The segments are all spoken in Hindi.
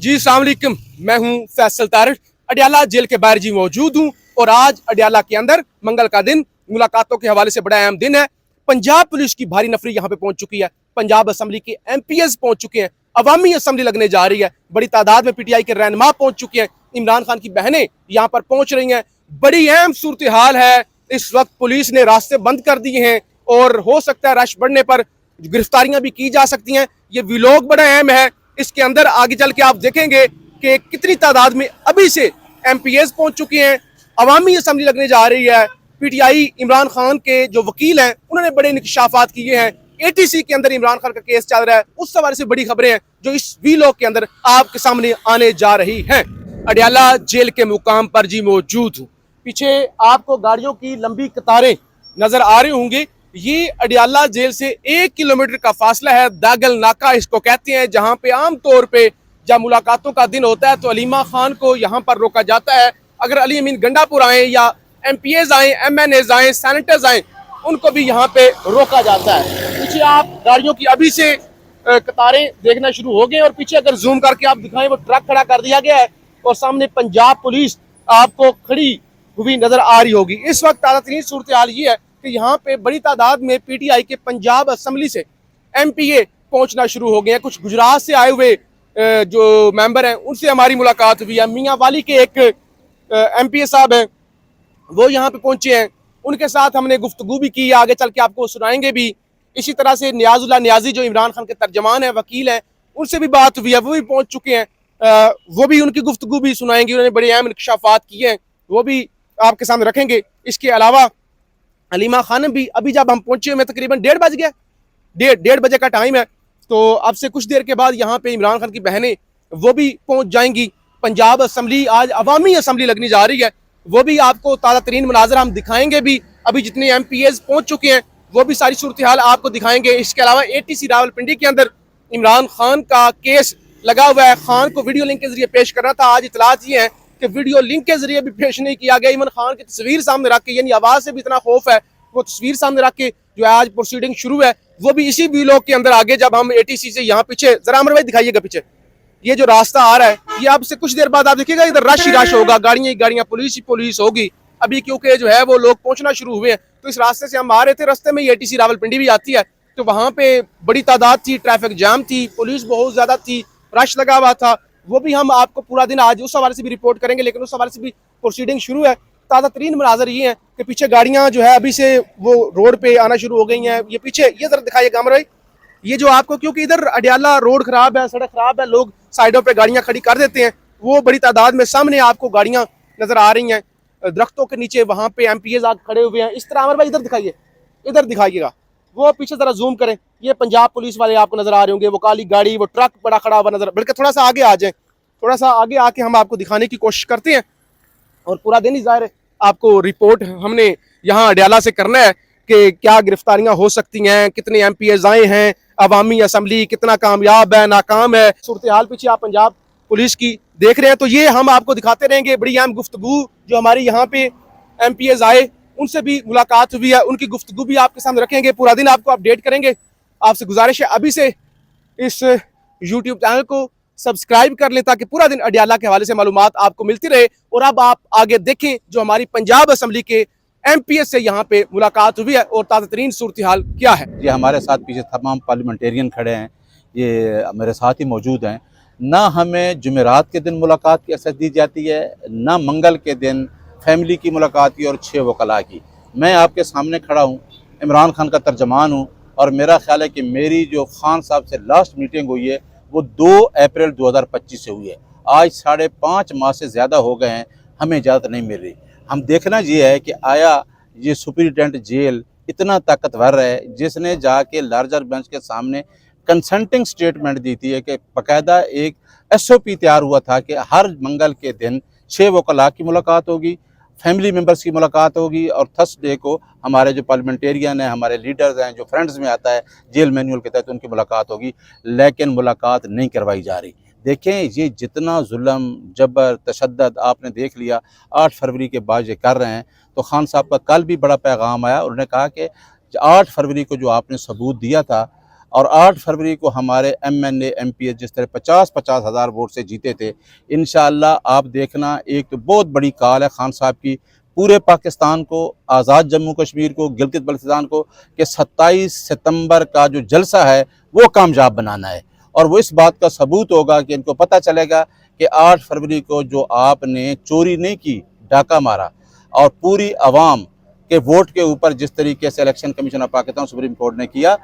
जी अस्सलाम वालेकुम, मैं हूं फैसल तारिक। अडियाला जेल के बाहर जी मौजूद हूं और आज अडियाला के अंदर मंगल का दिन मुलाकातों के हवाले से बड़ा अहम दिन है। पंजाब पुलिस की भारी नफरी यहाँ पे पहुंच चुकी है। पंजाब असम्बली के MPs पहुंच चुके हैं। अवामी असम्बली लगने जा रही है। बड़ी तादाद में PTI के रहनुमा पहुंच चुके हैं। इमरान खान की बहनें यहाँ पर पहुंच रही हैं। बड़ी अहम सूरत हाल है। इस वक्त पुलिस ने रास्ते बंद कर दिए हैं और हो सकता है रश बढ़ने पर गिरफ्तारियां भी की जा सकती हैं। ये व्लॉग बड़ा अहम है। इसके अंदर आगे चल के आप देखेंगे कि कितनी तादाद में अभी से MPs पहुंच चुके हैं। अवामी असम्बली लगने जा रही है। PTI इमरान खान के जो वकील हैं उन्होंने बड़े इंकशाफात किए हैं। ATC के अंदर इमरान खान का केस चल रहा है। उस हवाले से बड़ी खबरें हैं जो इस व्लॉग के अंदर आपके सामने आने जा रही हैं। अडियाला जेल के मुकाम पर जी मौजूद हूँ। पीछे आपको गाड़ियों की लंबी कतारें नजर आ रही होंगी। ये अडियाला जेल से 1 किलोमीटर का फासला है। दागल नाका इसको कहते हैं, जहां पे आम तौर पे जब मुलाकातों का दिन होता है तो अलीमा खान को यहाँ पर रोका जाता है। अगर अली अमीन गंडापुर आए या MPs आए, MNAs आए, सेनेटर्स आए, उनको भी यहाँ पे रोका जाता है। पीछे आप गाड़ियों की अभी से कतारें देखना शुरू हो गए और पीछे अगर जूम करके आप दिखाएं वो ट्रक खड़ा कर दिया गया है और सामने पंजाब पुलिस आपको खड़ी हुई नजर आ रही होगी। इस वक्त ताज़ा तरीन सूरत हाल ये है कि यहाँ पे बड़ी तादाद में PTI के पंजाब असम्बली से MPA पहुंचना शुरू हो गए हैं। कुछ गुजरात से आए हुए जो मेंबर हैं उनसे हमारी मुलाकात हुई है। मियाँ वाली के एक MPA साहब हैं, वो यहाँ पे पहुंचे हैं। उनके साथ हमने गुफ्तगू भी की, आगे चल के आपको सुनाएंगे भी। इसी तरह से नियाजुल्लाह नियाजी जो इमरान खान के तर्जमान है, वकील हैं, उनसे भी बात हुई है, वो भी पहुंच चुके हैं। वो भी उनकी गुफ्तगू भी सुनाएंगे। उन्होंने बड़े अहम इंकशाफात किए हैं, वो भी आपके सामने रखेंगे। इसके अलावा अलीमा खान भी अभी जब हम पहुंचे में तकरीबन 1:30 बज गया, डेढ़ बजे का टाइम है। तो अब से कुछ देर के बाद यहाँ पे इमरान खान की बहनें वो भी पहुंच जाएंगी। पंजाब असम्बली आज अवामी असम्बली लगनी जा रही है, वो भी आपको ताज़ा तरीन मनाजर हम दिखाएंगे भी। अभी जितने MPs पहुंच चुके हैं वो भी सारी सूरत हाल आपको दिखाएंगे। इसके अलावा ATC रावलपिंडी के अंदर इमरान खान का केस लगा हुआ है। खान को वीडियो लिंक के जरिए पेश करना था। आज इतलात ये है कि वीडियो लिंक के जरिए भी पेश नहीं किया गया। इमरान खान की तस्वीर सामने रख के, यानी आवाज से भी इतना खौफ है, वो तस्वीर सामने रख के जो है आज प्रोसीडिंग शुरू है, वो भी इसी व्लॉग के अंदर आगे जब हम ATC से यहाँ पीछे जरा अमर भाई दिखाइएगा, पीछे ये जो रास्ता आ रहा है, ये अब से कुछ देर बाद आप देखिएगा इधर रश ही रश होगा, गाड़ियां ही गाड़ियां, पुलिस ही पुलिस होगी। अभी क्योंकि जो है वो लोग पहुंचना शुरू हुए हैं, तो इस रास्ते से हम आ रहे थे। रास्ते में ATC रावलपिंडी भी आती है, तो वहां पे बड़ी तादाद थी, ट्रैफिक जाम थी, पुलिस बहुत ज्यादा थी, रश लगा हुआ था। वो भी हम आपको पूरा दिन आज उस हवाले से भी रिपोर्ट करेंगे, लेकिन उस हवाले से भी प्रोसीडिंग शुरू है। ताज़ा तरीन मनाजर ये है कि पीछे गाड़ियां जो है अभी से वो रोड पे आना शुरू हो गई हैं। ये पीछे ये जरा दिखाइएगा अमर भाई, ये जो आपको, क्योंकि इधर अडियाला रोड खराब है, सड़क खराब है, लोग साइडों पे गाड़ियां खड़ी कर देते हैं। वो बड़ी तादाद में सामने आपको गाड़ियां नजर आ रही हैं, दरख्तों के नीचे वहां पे MPs आगे खड़े हुए हैं। इस तरह अमर भाई इधर दिखाइए, इधर दिखाइएगा, वो पीछे जरा जूम करें। ये पंजाब पुलिस वाले आपको नजर आ रहे होंगे, वो काली गाड़ी, वो ट्रक बड़ा खड़ा हुआ नजर, बल्कि थोड़ा सा आगे आ जाए, थोड़ा सा आगे आके हम आपको दिखाने की कोशिश करते हैं। और पूरा दिन ही जाहिर है आपको रिपोर्ट हमने यहाँ अडियाला से करना है कि क्या गिरफ्तारियां हो सकती हैं, कितने MPs आए हैं, अवामी असम्बली कितना कामयाब है, नाकाम है। सूरत हाल पीछे आप पंजाब पुलिस की देख रहे हैं, तो ये हम आपको दिखाते रहेंगे। बड़ी अहम गुफ्तगू जो हमारी यहाँ पे MPs आए उनसे भी मुलाकात हुई है, उनकी गुफ्तगू भी आपके सामने रखेंगे। पूरा दिन आपको अपडेट करेंगे। आपसे गुजारिश है अभी से इस YouTube चैनल को सब्सक्राइब कर लें ताकि पूरा दिन अडियाला के हवाले से मालूमात आपको मिलती रहे। और अब आप आगे देखें जो हमारी पंजाब असम्बली के MPs से यहाँ पे मुलाकात हुई है और ताज़ा तरीन सूरत हाल क्या है। ये हमारे साथ पीछे तमाम पार्लियामेंटेरियन खड़े हैं, ये मेरे साथ ही मौजूद हैं। ना हमें जुमेरात के दिन मुलाकात की असर दी जाती है, ना मंगल के दिन फैमिली की मुलाकात की और 6 वकला की। मैं आपके सामने खड़ा हूँ, इमरान खान का तर्जमान हूँ, और मेरा ख्याल है कि मेरी जो खान साहब से लास्ट मीटिंग हुई है वो 2 अप्रैल 2025 से हुई है। आज 5.5 माह से ज़्यादा हो गए हैं, हमें इजाज़त नहीं मिल रही। हम देखना ये है कि आया ये सुपरिटेंडेंट जेल इतना ताकतवर है जिसने जाके लार्जर बेंच के सामने कंसल्टिंग स्टेटमेंट दी थी कि बाकायदा एक SOP तैयार हुआ था कि हर मंगल के दिन 6 वकला की मुलाकात होगी, फैमिली मेम्बर्स की मुलाकात होगी, और थर्सडे को हमारे जो पार्लियामेंटेरियन हैं, हमारे लीडर्स हैं, जो फ्रेंड्स में आता है जेल मैनुअल के तहत, उनकी मुलाकात होगी। लेकिन मुलाकात नहीं करवाई जा रही। देखें ये जितना जुल्म जबर तशद्दद आपने देख लिया, 8 फरवरी के बाद ये कर रहे हैं। तो खान साहब का कल भी बड़ा पैगाम आया, उन्होंने कहा कि 8 फरवरी को जो आपने सबूत दिया था और 8 फरवरी को हमारे MNA MPA जिस तरह 50-50 हज़ार वोट से जीते थे, इंशाअल्लाह आप देखना एक तो बहुत बड़ी कॉल है खान साहब की पूरे पाकिस्तान को, आज़ाद जम्मू कश्मीर को, गिलगित बल्तिस्तान को, कि 27 सितंबर का जो जलसा है वो कामयाब बनाना है। और वो इस बात का सबूत होगा कि इनको पता चलेगा कि 8 फरवरी को जो आपने चोरी नहीं की, डाका मारा, और पूरी आवाम के वोट के ऊपर जिस तरीके से election commission of Pakistan supreme court ने किया,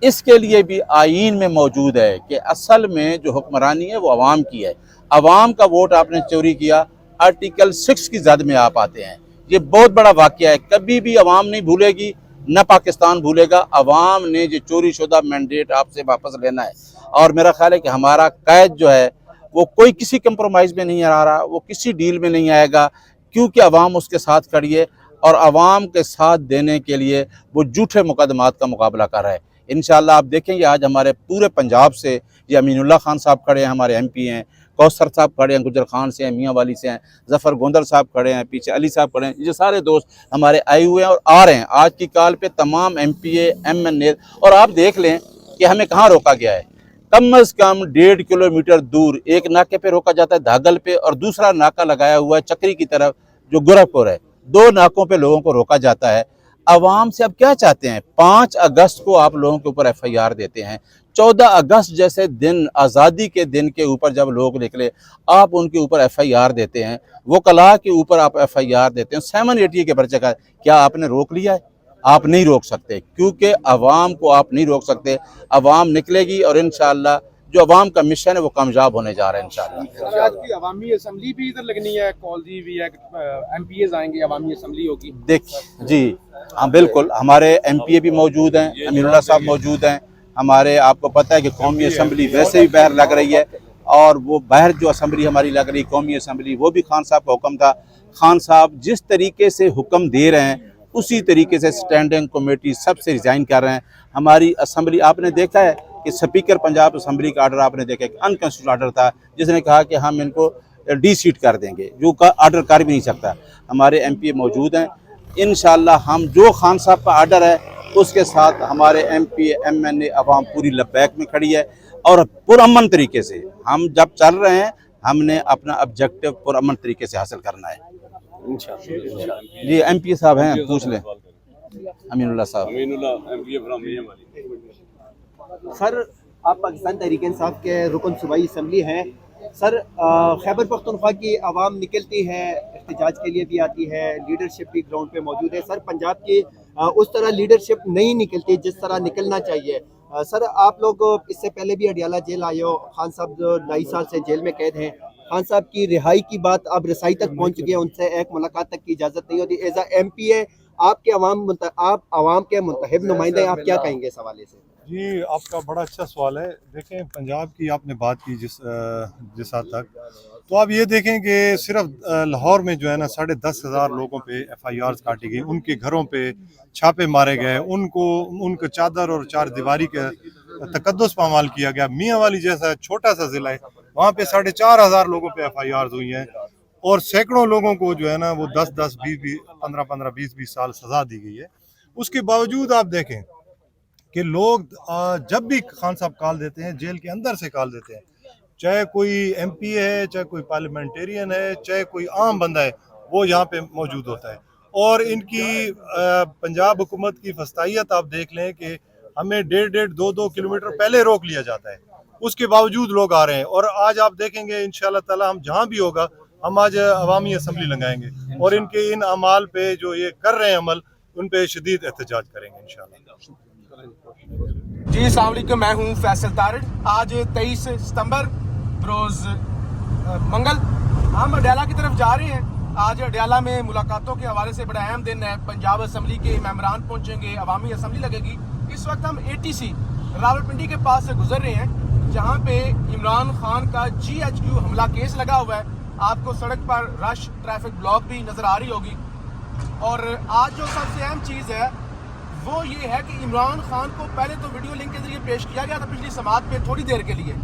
इसके लिए भी आईन में मौजूद है कि असल में जो हुक्मरानी है वो अवाम की है। अवाम का वोट आपने चोरी किया, आर्टिकल 6 की जद में आप आते हैं। ये बहुत बड़ा वाक़या है, कभी भी अवाम नहीं भूलेगी, न पाकिस्तान भूलेगा। अवाम ने जो चोरी शुदा मैंडेट आपसे वापस लेना है, और मेरा ख्याल है कि हमारा कैद जो है वो कोई किसी कंप्रोमाइज़ में नहीं आ रहा, वो किसी डील में नहीं आएगा, क्योंकि अवाम उसके साथ खड़ी है और अवाम के साथ देने के लिए वो झूठे मुकदमात का मुकाबला कर रहा है। इंशाअल्लाह आप देखेंगे आज हमारे पूरे पंजाब से ये अमीनुल्लाह खान साहब खड़े हैं, हमारे MP हैं, कौसर साहब खड़े हैं, गुजर खान से हैं, मियाँ वाली से हैं, जफ़र गोंदर साहब खड़े हैं, पीछे अली साहब खड़े हैं। ये सारे दोस्त हमारे आए हुए हैं और आ रहे हैं आज की कॉल पे, तमाम MPA MNA। और आप देख लें कि हमें कहाँ रोका गया है। कम अज़ कम 1.5 किलोमीटर दूर एक नाके पे रोका जाता है धागल पे, और दूसरा नाका लगाया हुआ है चक्री की तरफ जो गोरखपुर है। 2 नाकों पे लोगों को रोका जाता है। अवाम से अब क्या चाहते हैं? 5 अगस्त को आप लोगों के ऊपर FIR देते हैं, 14 अगस्त जैसे दिन, आज़ादी के दिन के ऊपर जब लोग निकले, आप उनके ऊपर FIR देते हैं, वकला के ऊपर आप FIR देते हैं, 780 के पर्चे का। क्या आपने रोक लिया है? आप नहीं रोक सकते, क्योंकि अवाम को आप नहीं रोक सकते। अवाम निकलेगी और इंशाअल्लाह जो अवाम का मिशन है वो कामयाब होने जा रहा है इंशाअल्लाह। आज की अवामी असम्बली भी इधर लगनी है, कॉलजी भी है, MPAs आएंगे, अवामी असम्बली होगी। देखिए जी, हाँ बिल्कुल, हमारे MPA भी मौजूद हैं, अमीरुल्लाह साहब मौजूद हैं। हमारे आपको पता है कि कौमी असम्बली वैसे भी बाहर लग रही है, और वो बाहर जो असम्बली हमारी लग रही कौमी असम्बली, वो भी खान साहब का हुक्म था। खान साहब जिस तरीके से हुक्म दे रहे हैं उसी तरीके से स्टैंडिंग कमेटी सबसे रिज़ाइन कर रहे हैं। हमारी असम्बली आपने देखा है कि स्पीकर पंजाब असम्बली का आर्डर आपने देखा कि अनकॉन्स्टिट्यूशनल आर्डर था, जिसने कहा कि हम इनको डी-सीट कर देंगे, जो का आर्डर कर भी नहीं सकता। हमारे MPA मौजूद हैं, इंशाअल्लाह हम जो खान साहब का आर्डर है उसके साथ हमारे MPA MNA अवाम पूरी लब्बैक में खड़ी है, और पुरअमन तरीके से हम जब चल रहे हैं, हमने अपना ऑब्जेक्टिव पुरअमन तरीके से हासिल करना है। जी MPA साहब हैं, पूछ लें, अमीनुल्लाह साहब। सर, आप पाकिस्तान तहरीक इंसाफ के रुकन सूबाई असम्बली हैं। सर, खैबर पख्तूनख्वा की आवाम निकलती है, एहतजाज के लिए भी आती है, लीडरशिप भी ग्राउंड पे मौजूद है। सर, पंजाब की उस तरह लीडरशिप नहीं निकलती जिस तरह निकलना चाहिए। सर, आप लोग इससे पहले भी अडियाला जेल आए हो, खान साहब 2.5 साल से जेल में कैद हैं। खान साहब की रिहाई की बात अब रसाई तक पहुँच चुकी है, उनसे एक मुलाकात तक की इजाज़त नहीं होती। एज अ MPA आप आवाम के मुंतखब नुमाइंदे, आप क्या कहेंगे इस हवाले से? जी, आपका बड़ा अच्छा सवाल है। देखें, पंजाब की आपने बात की जिस हद तक, तो आप ये देखें कि सिर्फ लाहौर में जो है ना 10,500 लोगों पे FIRs काटी गई, उनके घरों पे छापे मारे गए, उनको चादर और चार दीवारी के तकद्दुस पामाल किया गया। मियाँ वाली जैसा छोटा सा ज़िला है, वहाँ पे 4,500 लोगों पे FIRs हुई हैं, और सैकड़ों लोगों को जो है ना वो 10-10, 20-20, 15-15, 20-20 साल सज़ा दी गई है। उसके बावजूद आप देखें कि लोग जब भी खान साहब कॉल देते हैं, जेल के अंदर से कॉल देते हैं, चाहे कोई MPA है, चाहे कोई पार्लियामेंटेरियन है, चाहे कोई आम बंदा है, वो यहाँ पे मौजूद होता है। और इनकी पंजाब हुकूमत की फस्तायत आप देख लें कि हमें 1.5, 2 किलोमीटर पहले रोक लिया जाता है, उसके बावजूद लोग आ रहे हैं। और आज आप देखेंगे इंशाअल्लाह ताला हम जहाँ भी होगा, हम आज अवामी असम्बली लगाएंगे, और इनके इन अमाल पे जो ये कर रहे हैं अमल, उन पे शदीद एहतजाज करेंगे इंशाअल्लाह। जी अस्सलाम वालेकुम, मैं हूं फैसल तारिड़। आज 23 सितंबर रोज़ मंगल, हम अडियाला की तरफ जा रहे हैं। आज अडियाला में मुलाकातों के हवाले से बड़ा अहम दिन है। पंजाब असम्बली के मेंबरान पहुंचेंगे, अवामी असम्बली लगेगी। इस वक्त हम ATC रावलपिंडी के पास से गुजर रहे हैं, जहां पे इमरान खान का GHQ हमला केस लगा हुआ है। आपको सड़क पर रश, ट्रैफिक ब्लॉक भी नज़र आ रही होगी। और आज जो सबसे अहम चीज़ है वो ये है कि इमरान खान को पहले तो वीडियो लिंक के जरिए पेश किया गया था पिछली समाअत पे थोड़ी देर के लिए।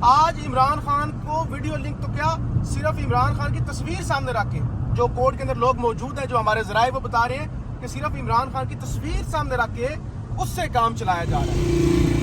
आज इमरान खान को वीडियो लिंक तो क्या, सिर्फ इमरान खान की तस्वीर सामने रख के, जो कोर्ट के अंदर लोग मौजूद हैं, जो हमारे ज़राए वो बता रहे हैं कि सिर्फ इमरान खान की तस्वीर सामने रख के उससे काम चलाया जा रहा है।